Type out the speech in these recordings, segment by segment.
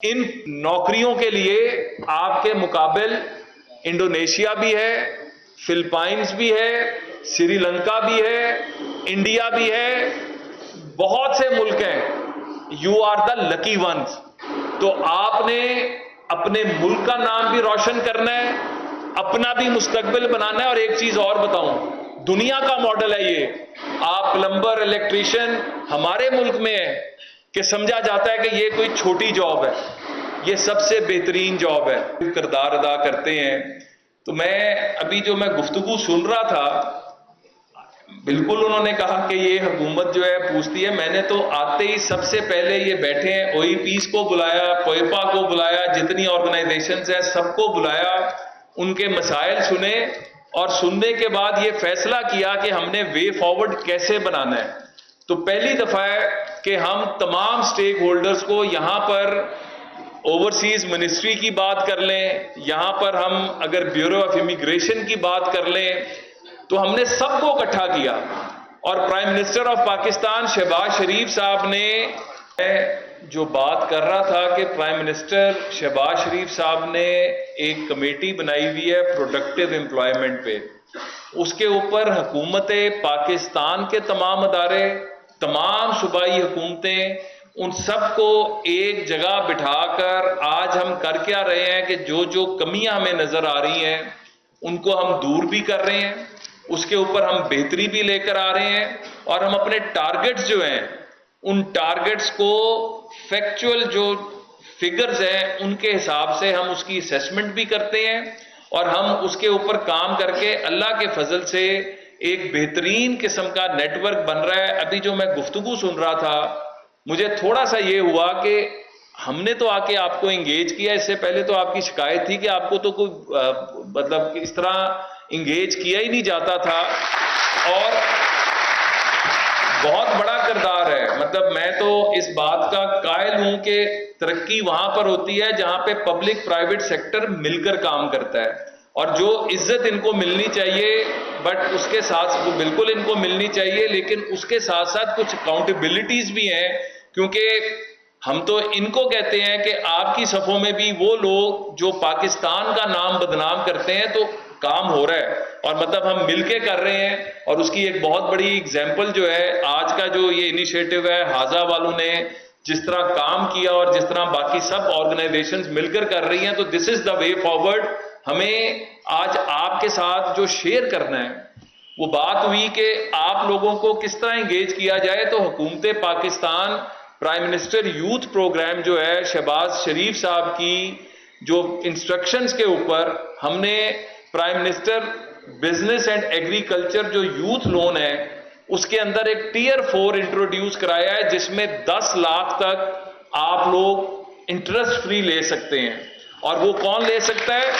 ان نوکریوں کے لیے آپ کے مقابل انڈونیشیا بھی ہے، فلپائنز بھی ہے، سری لنکا بھی ہے، انڈیا بھی ہے، بہت سے ملک ہیں. You are the lucky ones. تو آپ نے اپنے ملک کا نام بھی روشن کرنا ہے، اپنا بھی مستقبل بنانا ہے. اور ایک چیز اور بتاؤں، دنیا کا ماڈل ہے یہ. آپ پلمبر، الیکٹریشین ہمارے ملک میں ہے کہ سمجھا جاتا ہے کہ یہ کوئی چھوٹی جاب ہے، یہ سب سے بہترین جاب ہے، کردار ادا کرتے ہیں. تو ابھی جو میں گفتگو سن رہا تھا، بالکل انہوں نے کہا کہ یہ حکومت جو ہے پوچھتی ہے. میں نے تو آتے ہی سب سے پہلے یہ بیٹھے ہیں او ای پیز کو بلایا، پوئپا کو بلایا، جتنی آرگنائزیشنز ہیں سب کو بلایا، ان کے مسائل سنے اور سننے کے بعد یہ فیصلہ کیا کہ ہم نے وے فارورڈ کیسے بنانا ہے. تو پہلی دفعہ ہے کہ ہم تمام سٹیک ہولڈرز کو یہاں پر اوورسیز منسٹری کی بات کر لیں، یہاں پر ہم اگر بیورو آف امیگریشن کی بات کر لیں، تو ہم نے سب کو اکٹھا کیا. اور prime minister of Pakistan Shahbaz Sharif sahab نے جو بات کر رہا تھا کہ پرائم منسٹر شہباز شریف صاحب نے ایک کمیٹی بنائی ہوئی ہے پروڈکٹیو امپلائمنٹ پہ. اس کے اوپر حکومت پاکستان کے تمام ادارے، تمام صوبائی حکومتیں، ان سب کو ایک جگہ بٹھا کر آج ہم کر کیا رہے ہیں کہ جو کمیاں ہمیں نظر آ رہی ہیں ان کو ہم دور بھی کر رہے ہیں، اس کے اوپر ہم بہتری بھی لے کر آ رہے ہیں. اور ہم اپنے ٹارگٹس جو ہیں ان ٹارگٹس کو فیکچول جو فگرز ہیں ان کے حساب سے ہم اس کی اسیسمنٹ بھی کرتے ہیں، اور ہم اس کے اوپر کام کر کے اللہ کے فضل سے ایک بہترین قسم کا نیٹ ورک بن رہا ہے. ابھی جو میں گفتگو سن رہا تھا مجھے تھوڑا سا یہ ہوا کہ ہم نے تو آ کے آپ کو انگیج کیا، اس سے پہلے تو آپ کی شکایت تھی کہ آپ کو تو کوئی مطلب اس طرح انگیج کیا ہی نہیں جاتا تھا. اور بہت بڑا کردار ہے. مطلب میں تو اس بات کا قائل ہوں کہ ترقی وہاں پر ہوتی ہے جہاں پہ پبلک پرائیویٹ سیکٹر مل کر کام کرتا ہے. اور جو عزت ان کو ملنی چاہیے، بٹ اس کے ساتھ وہ بالکل ان کو ملنی چاہیے، لیکن اس کے ساتھ ساتھ کچھ اکاؤنٹیبلٹیز بھی ہیں، کیونکہ ہم تو ان کو کہتے ہیں کہ آپ کی صفوں میں بھی وہ لوگ جو پاکستان کا نام بدنام کرتے ہیں، تو کام ہو رہا ہے اور مطلب ہم مل کے کر رہے ہیں. اور اس کی ایک بہت بڑی اگزامپل جو ہے آج کا جو یہ انیشیٹو ہے، حاضہ والوں نے جس طرح کام کیا اور جس طرح باقی سب آرگنائزیشنز مل کر کر رہی ہیں، تو دس از دا وے فارورڈ. ہمیں آج آپ کے ساتھ جو شیئر کرنا ہے وہ بات ہوئی کہ آپ لوگوں کو کس طرح انگیج کیا جائے. تو حکومت Pakistan prime minister youth program جو ہے شہباز شریف صاحب کی جو انسٹرکشنز کے اوپر ہم نے prime minister business and agriculture جو یوتھ لون ہے اس کے اندر ایک ٹیئر 4 انٹروڈیوس کرایا ہے، جس میں 10 لاکھ تک آپ لوگ انٹرسٹ فری لے سکتے ہیں. اور وہ کون لے سکتا ہے؟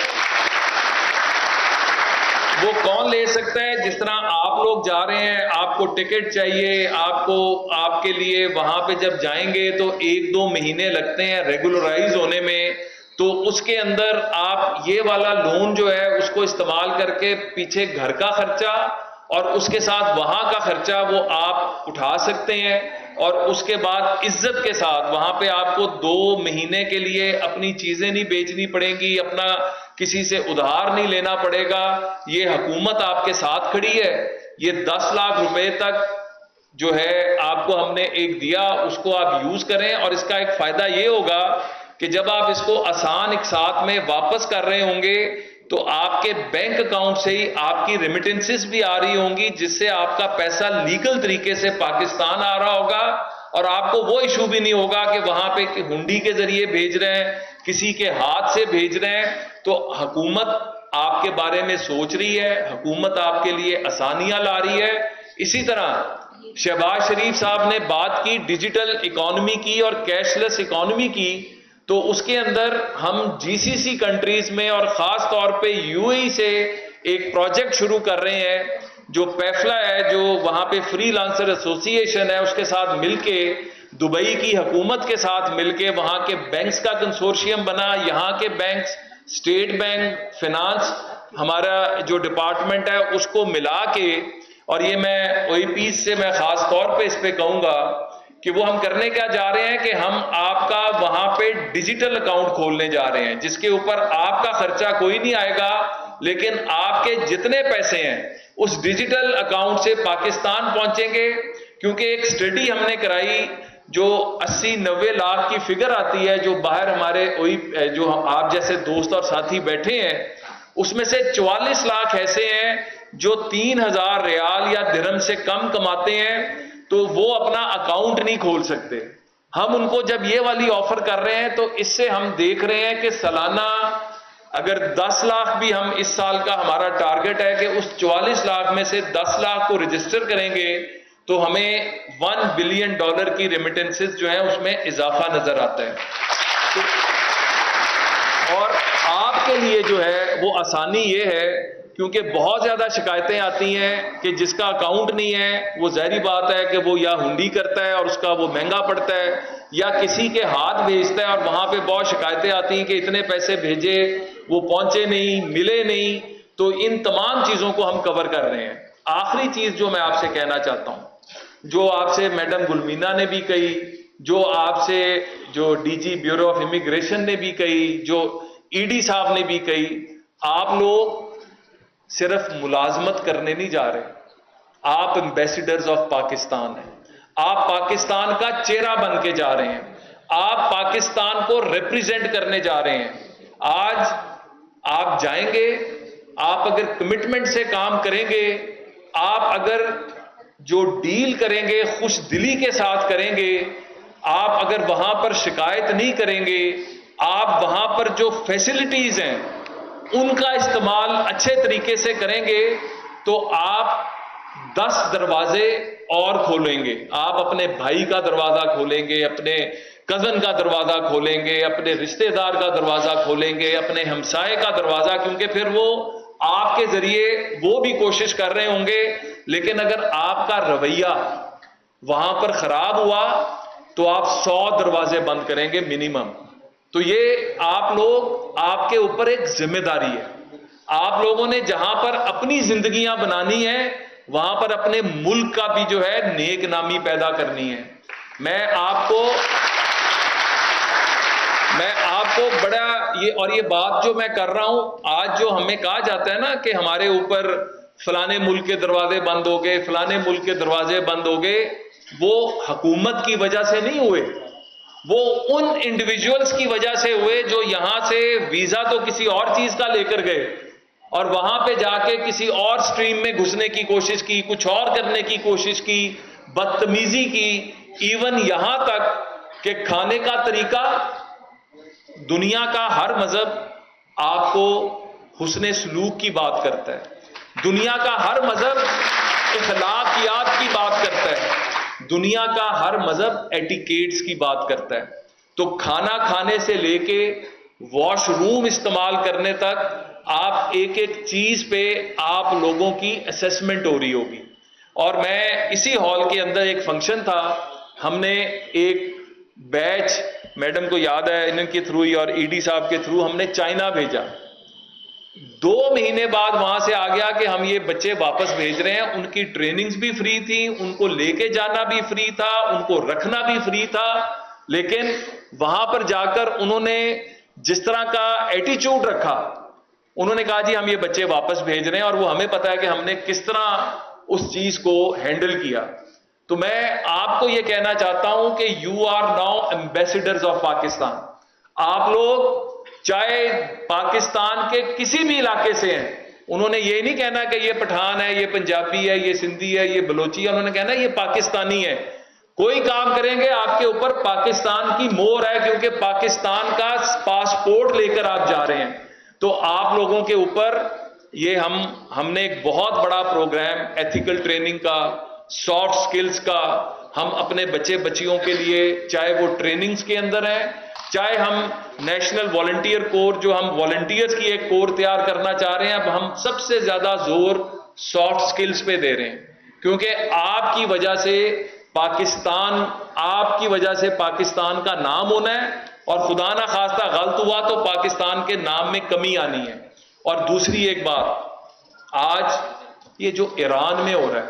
وہ کون لے سکتا ہے؟ جس طرح آپ لوگ جا رہے ہیں، آپ کو ٹکٹ چاہیے، آپ کے لیے وہاں پہ جب جائیں گے تو 1-2 مہینے لگتے ہیں ریگولرائز ہونے میں. تو اس کے اندر آپ یہ والا لون جو ہے اس کو استعمال کر کے پیچھے گھر کا خرچہ اور اس کے ساتھ وہاں کا خرچہ وہ آپ اٹھا سکتے ہیں. اور اس کے بعد عزت کے ساتھ وہاں پہ آپ کو 2 مہینے کے لیے اپنی چیزیں نہیں بیچنی پڑیں گی، اپنا کسی سے ادھار نہیں لینا پڑے گا. یہ حکومت آپ کے ساتھ کھڑی ہے. یہ 10 لاکھ روپے تک جو ہے آپ کو ہم نے ایک دیا، اس کو آپ یوز کریں. اور اس کا ایک فائدہ یہ ہوگا کہ جب آپ اس کو آسان ایک ساتھ میں واپس کر رہے ہوں گے تو آپ کے بینک اکاؤنٹ سے ہی آپ کی ریمیٹنسز بھی آ رہی ہوں گی، جس سے آپ کا پیسہ لیگل طریقے سے پاکستان آ رہا ہوگا. اور آپ کو وہ ایشو بھی نہیں ہوگا کہ وہاں پہ ہنڈی کے ذریعے بھیج رہے ہیں، کسی کے ہاتھ سے بھیج رہے ہیں. تو حکومت آپ کے بارے میں سوچ رہی ہے، حکومت آپ کے لیے آسانیاں لا رہی ہے. اسی طرح شہباز شریف صاحب نے بات کی ڈیجیٹل اکانومی کی اور کیش لیس اکانومی کی. تو اس کے اندر ہم جی سی سی کنٹریز میں اور خاص طور پہ یو اے ای سے ایک پروجیکٹ شروع کر رہے ہیں جو پیفلا ہے، جو وہاں پہ فری لانسر ایسوسی ایشن ہے، اس کے ساتھ مل کے دبئی کی حکومت کے ساتھ مل کے وہاں کے بینکس کا کنسورشیم بنا. یہاں کے بینکس، اسٹیٹ بینک، فنانس ہمارا جو ڈپارٹمنٹ ہے اس کو ملا کے، اور یہ میں او ای پیز سے میں خاص طور پہ اس پہ کہوں گا کہ وہ ہم کرنے کیا جا رہے ہیں کہ ہم آپ کا وہاں پہ ڈیجیٹل اکاؤنٹ کھولنے جا رہے ہیں جس کے اوپر آپ کا خرچہ کوئی نہیں آئے گا، لیکن آپ کے جتنے پیسے ہیں اس ڈیجیٹل اکاؤنٹ سے پاکستان پہنچیں گے. کیونکہ ایک سٹڈی ہم نے کرائی جو 80-90 لاکھ کی فگر آتی ہے، جو باہر ہمارے جو آپ جیسے دوست اور ساتھی بیٹھے ہیں، اس میں سے 44 لاکھ ایسے ہیں جو 3,000 ریال یا درہم سے کم کماتے ہیں، تو وہ اپنا اکاؤنٹ نہیں کھول سکتے. ہم ان کو جب یہ والی آفر کر رہے ہیں تو اس سے ہم دیکھ رہے ہیں کہ سالانہ اگر 10 لاکھ بھی ہم اس سال کا ہمارا ٹارگٹ ہے کہ اس 44 لاکھ میں سے 10 لاکھ کو رجسٹر کریں گے تو ہمیں $1 بلین کی ریمیٹنسز جو ہیں اس میں اضافہ نظر آتا ہے. اور آپ کے لیے جو ہے وہ آسانی یہ ہے کیونکہ بہت زیادہ شکایتیں آتی ہیں کہ جس کا اکاؤنٹ نہیں ہے وہ ظاہری بات ہے کہ وہ یا ہنڈی کرتا ہے اور اس کا وہ مہنگا پڑتا ہے، یا کسی کے ہاتھ بھیجتا ہے اور وہاں پہ بہت شکایتیں آتی ہیں کہ اتنے پیسے بھیجے وہ پہنچے نہیں، ملے نہیں. تو ان تمام چیزوں کو ہم کور کر رہے ہیں. آخری چیز جو میں آپ سے کہنا چاہتا ہوں، جو آپ سے میڈم گلمینا نے بھی کہی، جو آپ سے جو D G bureau of immigration نے بھی کہی، جو ای ڈی صاحب نے بھی کہی، آپ لوگ صرف ملازمت کرنے نہیں جا رہے، آپ ایمبیسیڈرز آف پاکستان ہیں. آپ پاکستان کا چہرہ بن کے جا رہے ہیں، آپ پاکستان کو ریپریزنٹ کرنے جا رہے ہیں. آج آپ جائیں گے، آپ اگر کمٹمنٹ سے کام کریں گے، آپ اگر جو ڈیل کریں گے خوش دلی کے ساتھ کریں گے، آپ اگر وہاں پر شکایت نہیں کریں گے، آپ وہاں پر جو فیسلٹیز ہیں ان کا استعمال اچھے طریقے سے کریں گے تو آپ 10 دروازے اور کھولیں گے. آپ اپنے بھائی کا دروازہ کھولیں گے، اپنے کزن کا دروازہ کھولیں گے، اپنے رشتہ دار کا دروازہ کھولیں گے، اپنے ہمسائے کا دروازہ، کیونکہ پھر وہ آپ کے ذریعے وہ بھی کوشش کر رہے ہوں گے. لیکن اگر آپ کا رویہ وہاں پر خراب ہوا تو آپ 100 دروازے بند کریں گے منیمم. تو یہ آپ لوگ، آپ کے اوپر ایک ذمہ داری ہے. آپ لوگوں نے جہاں پر اپنی زندگیاں بنانی ہیں وہاں پر اپنے ملک کا بھی جو ہے نیک نامی پیدا کرنی ہے. میں آپ کو بڑا یہ بات جو میں کر رہا ہوں، آج جو ہمیں کہا جاتا ہے نا کہ ہمارے اوپر فلانے ملک کے دروازے بند ہو گئے، فلانے ملک کے دروازے بند ہو گئے، وہ حکومت کی وجہ سے نہیں ہوئے، وہ ان انڈیویجولز کی وجہ سے ہوئے جو یہاں سے ویزا تو کسی اور چیز کا لے کر گئے اور وہاں پہ جا کے کسی اور سٹریم میں گھسنے کی کوشش کی، کچھ اور کرنے کی کوشش کی، بدتمیزی کی. ایون یہاں تک کہ کھانے کا طریقہ، دنیا کا ہر مذہب آپ کو حسن سلوک کی بات کرتا ہے، دنیا کا ہر مذہب اخلاقیات کی بات کرتا ہے، دنیا کا ہر مذہب ایٹیکیٹس کی بات کرتا ہے. تو کھانا کھانے سے لے کے واش روم استعمال کرنے تک آپ ایک ایک چیز پہ آپ لوگوں کی اسیسمنٹ ہو رہی ہوگی. اور میں اسی ہال کے اندر ایک فنکشن تھا، ہم نے ایک بیچ، میڈم کو یاد ہے ان کے تھرو ہی اور ای ڈی صاحب کے تھرو ہم نے چائنا بھیجا. 2 مہینے بعد وہاں سے آ گیا کہ ہم یہ بچے واپس بھیج رہے ہیں. ان کی ٹریننگز بھی فری تھی، ان کو لے کے جانا بھی فری تھا، ان کو رکھنا بھی فری تھا. لیکن وہاں پر جا کر انہوں نے جس طرح کا ایٹیچیوڈ رکھا، انہوں نے کہا جی ہم یہ بچے واپس بھیج رہے ہیں، اور وہ ہمیں پتا ہے کہ ہم نے کس طرح اس چیز کو ہینڈل کیا. تو میں آپ کو یہ کہنا چاہتا ہوں کہ you are now ambassadors of Pakistan. آپ لوگ چاہے پاکستان کے کسی بھی علاقے سے ہیں، انہوں نے یہ نہیں کہنا کہ یہ پٹھان ہے، یہ پنجابی ہے، یہ سندھی ہے، یہ بلوچی ہے، انہوں نے کہنا یہ پاکستانی ہے. کوئی کام کریں گے آپ کے اوپر پاکستان کی مہر ہے، کیونکہ پاکستان کا پاسپورٹ لے کر آپ جا رہے ہیں. تو آپ لوگوں کے اوپر یہ ہم نے ایک بہت بڑا پروگرام ایتھیکل ٹریننگ کا، سافٹ سکلز کا، ہم اپنے بچے بچیوں کے لیے، چاہے وہ ٹریننگز کے اندر ہیں، چاہے ہم نیشنل والنٹیئر کور جو ہم والنٹیئرز کی ایک کور تیار کرنا چاہ رہے ہیں، اب ہم سب سے زیادہ زور سافٹ سکلز پہ دے رہے ہیں. کیونکہ آپ کی وجہ سے پاکستان کا نام ہونا ہے، اور خدا نہ خواستہ غلط ہوا تو پاکستان کے نام میں کمی آنی ہے. اور دوسری ایک بات، آج یہ جو ایران میں ہو رہا ہے،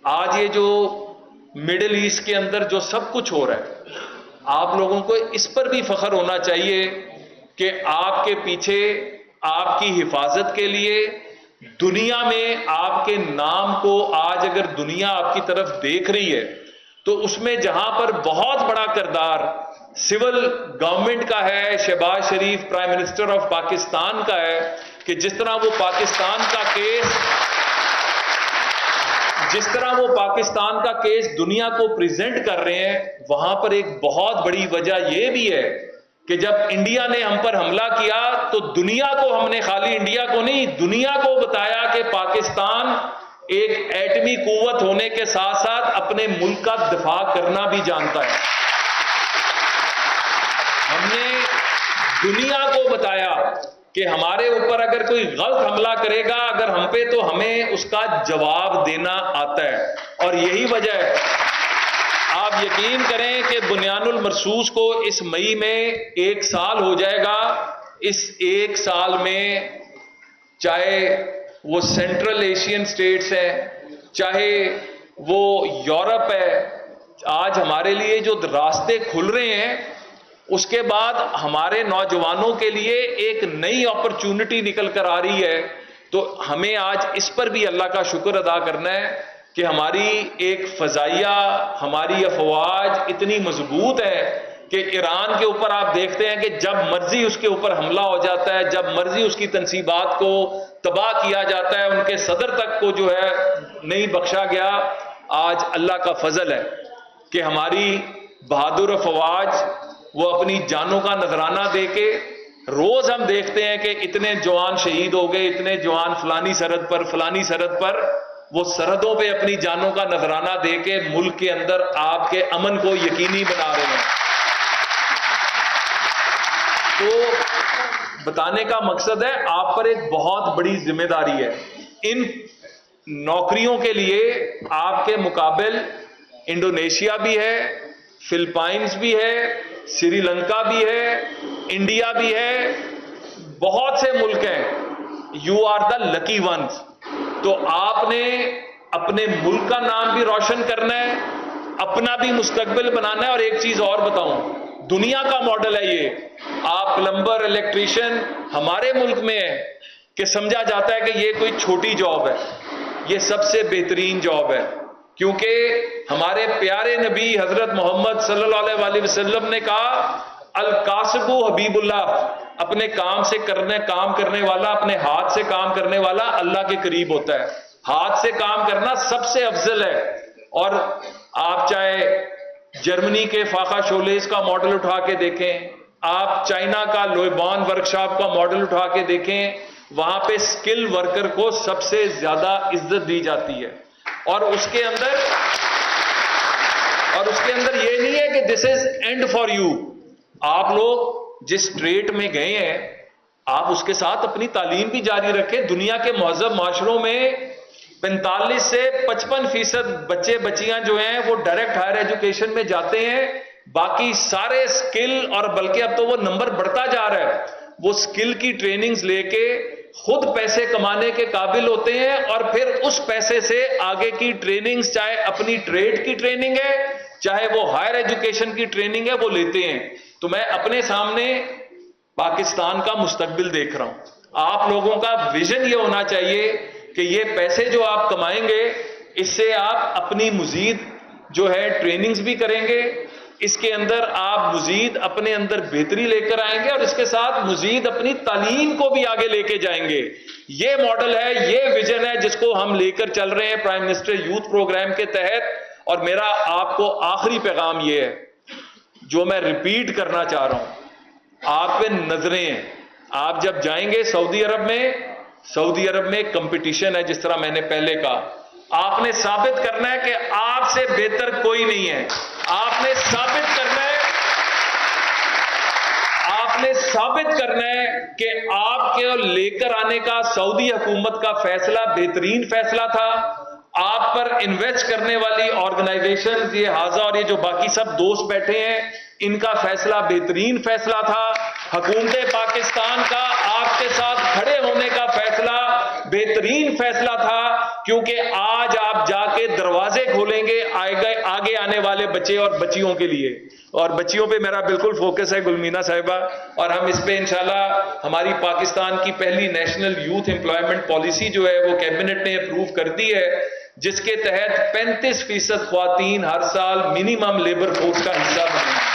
آج یہ جو مڈل ایسٹ کے اندر جو سب کچھ ہو رہا ہے، آپ لوگوں کو اس پر بھی فخر ہونا چاہیے کہ آپ کے پیچھے آپ کی حفاظت کے لیے دنیا میں آپ کے نام کو آج اگر دنیا آپ کی طرف دیکھ رہی ہے تو اس میں جہاں پر بہت بڑا کردار سول گورنمنٹ کا ہے، شہباز شریف پرائم منسٹر آف پاکستان کا ہے، کہ جس طرح وہ پاکستان کا کیس دنیا کو پریزنٹ کر رہے ہیں، وہاں پر ایک بہت بڑی وجہ یہ بھی ہے کہ جب انڈیا نے ہم پر حملہ کیا تو دنیا کو ہم نے، خالی انڈیا کو نہیں، دنیا کو بتایا کہ پاکستان ایک ایٹمی قوت ہونے کے ساتھ ساتھ اپنے ملک کا دفاع کرنا بھی جانتا ہے۔ ہم نے دنیا کو بتایا کہ ہمارے اوپر اگر کوئی غلط حملہ کرے گا اگر ہم پہ، تو ہمیں اس کا جواب دینا آتا ہے۔ اور یہی وجہ ہے، آپ یقین کریں کہ بنیان المرصوص کو اس مئی میں 1 سال ہو جائے گا۔ اس 1 سال میں چاہے وہ سینٹرل ایشین سٹیٹس ہیں، چاہے وہ یورپ ہے، آج ہمارے لیے جو راستے کھل رہے ہیں، اس کے بعد ہمارے نوجوانوں کے لیے ایک نئی اپرچونٹی نکل کر آ رہی ہے۔ تو ہمیں آج اس پر بھی اللہ کا شکر ادا کرنا ہے کہ ہماری ایک فضائیہ، ہماری افواج اتنی مضبوط ہے کہ ایران کے اوپر آپ دیکھتے ہیں کہ جب مرضی اس کے اوپر حملہ ہو جاتا ہے، جب مرضی اس کی تنصیبات کو تباہ کیا جاتا ہے، ان کے صدر تک کو جو ہے نہیں بخشا گیا۔ آج اللہ کا فضل ہے کہ ہماری بہادر افواج وہ اپنی جانوں کا نذرانہ دے کے، روز ہم دیکھتے ہیں کہ اتنے جوان شہید ہو گئے، اتنے جوان فلانی سرحد پر فلانی سرحد پر، وہ سرحدوں پہ اپنی جانوں کا نذرانہ دے کے ملک کے اندر آپ کے امن کو یقینی بنا رہے ہیں۔ تو بتانے کا مقصد ہے آپ پر ایک بہت بڑی ذمہ داری ہے۔ ان نوکریوں کے لیے آپ کے مقابل انڈونیشیا بھی ہے، فلپائنز بھی ہے، سری لنکا بھی ہے، انڈیا بھی ہے، بہت سے ملک ہیں۔ You are the lucky ones. تو آپ نے اپنے ملک کا نام بھی روشن کرنا ہے، اپنا بھی مستقبل بنانا ہے۔ اور ایک چیز اور بتاؤں، دنیا کا ماڈل ہے یہ۔ آپ پلمبر، الیکٹریشین ہمارے ملک میں ہے کہ سمجھا جاتا ہے کہ یہ کوئی چھوٹی جاب ہے، یہ سب سے بہترین جاب ہے، کیونکہ ہمارے پیارے نبی حضرت محمد صلی اللہ علیہ وسلم نے کہا، الکاسب حبیب اللہ، اپنے کام کرنے والا، اپنے ہاتھ سے کام کرنے والا اللہ کے قریب ہوتا ہے۔ ہاتھ سے کام کرنا سب سے افضل ہے۔ اور آپ چاہے جرمنی کے فاقہ شولیز کا ماڈل اٹھا کے دیکھیں، آپ چائنا کا لوئبان ورکشاپ کا ماڈل اٹھا کے دیکھیں، وہاں پہ سکل ورکر کو سب سے زیادہ عزت دی جاتی ہے۔ اور اس کے اندر یہ نہیں ہے کہ دس از اینڈ فار یو۔ آپ لوگ جس ٹریڈ میں گئے ہیں، آپ اس کے ساتھ اپنی تعلیم بھی جاری رکھیں۔ دنیا کے مہذب معاشروں میں 45 سے 55% بچے بچیاں جو ہیں وہ ڈائریکٹ ہائر ایجوکیشن میں جاتے ہیں، باقی سارے سکل، اور بلکہ اب تو وہ نمبر بڑھتا جا رہا ہے، وہ سکل کی ٹریننگز لے کے خود پیسے کمانے کے قابل ہوتے ہیں، اور پھر اس پیسے سے آگے کی ٹریننگز، چاہے اپنی ٹریڈ کی ٹریننگ ہے، چاہے وہ ہائر ایجوکیشن کی ٹریننگ ہے، وہ لیتے ہیں۔ تو میں اپنے سامنے پاکستان کا مستقبل دیکھ رہا ہوں۔ آپ لوگوں کا ویژن یہ ہونا چاہیے کہ یہ پیسے جو آپ کمائیں گے، اس سے آپ اپنی مزید جو ہے ٹریننگز بھی کریں گے، اس کے اندر آپ مزید اپنے اندر بہتری لے کر آئیں گے، اور اس کے ساتھ مزید اپنی تعلیم کو بھی آگے لے کے جائیں گے۔ یہ ماڈل ہے، یہ ویژن ہے جس کو ہم لے کر چل رہے ہیں پرائم منسٹر یوتھ پروگرام کے تحت۔ اور میرا آپ کو آخری پیغام یہ ہے جو میں ریپیٹ کرنا چاہ رہا ہوں، آپ پہ نظریں ہیں۔ آپ جب جائیں گے سعودی عرب میں کمپٹیشن ہے، جس طرح میں نے پہلے کہا، آپ نے ثابت کرنا ہے کہ آپ سے بہتر کوئی نہیں ہے۔ آپ نے ثابت کرنا ہے کہ آپ کے لے کر آنے کا سعودی حکومت کا فیصلہ بہترین فیصلہ تھا۔ آپ پر انویسٹ کرنے والی آرگنائزیشن، یہ حاضہ اور یہ جو باقی سب دوست بیٹھے ہیں، ان کا فیصلہ بہترین فیصلہ تھا۔ حکومت پاکستان کا آپ کے ساتھ کھڑے ہونے کا فیصلہ بہترین فیصلہ تھا۔ کیونکہ آج آپ جا کے دروازے کھولیں گے آگے آنے والے بچے اور بچیوں کے لیے. اور بچیوں پہ میرا بالکل فوکس ہے گلمینا صاحبہ, اور ہم اس پہ انشاءاللہ ہماری پاکستان کی پہلی نیشنل یوتھ امپلائمنٹ پالیسی جو ہے وہ کیبنٹ نے اپروو کر دی ہے, جس کے تحت 35% خواتین ہر سال منیمم لیبر فورس کا حصہ بنیں.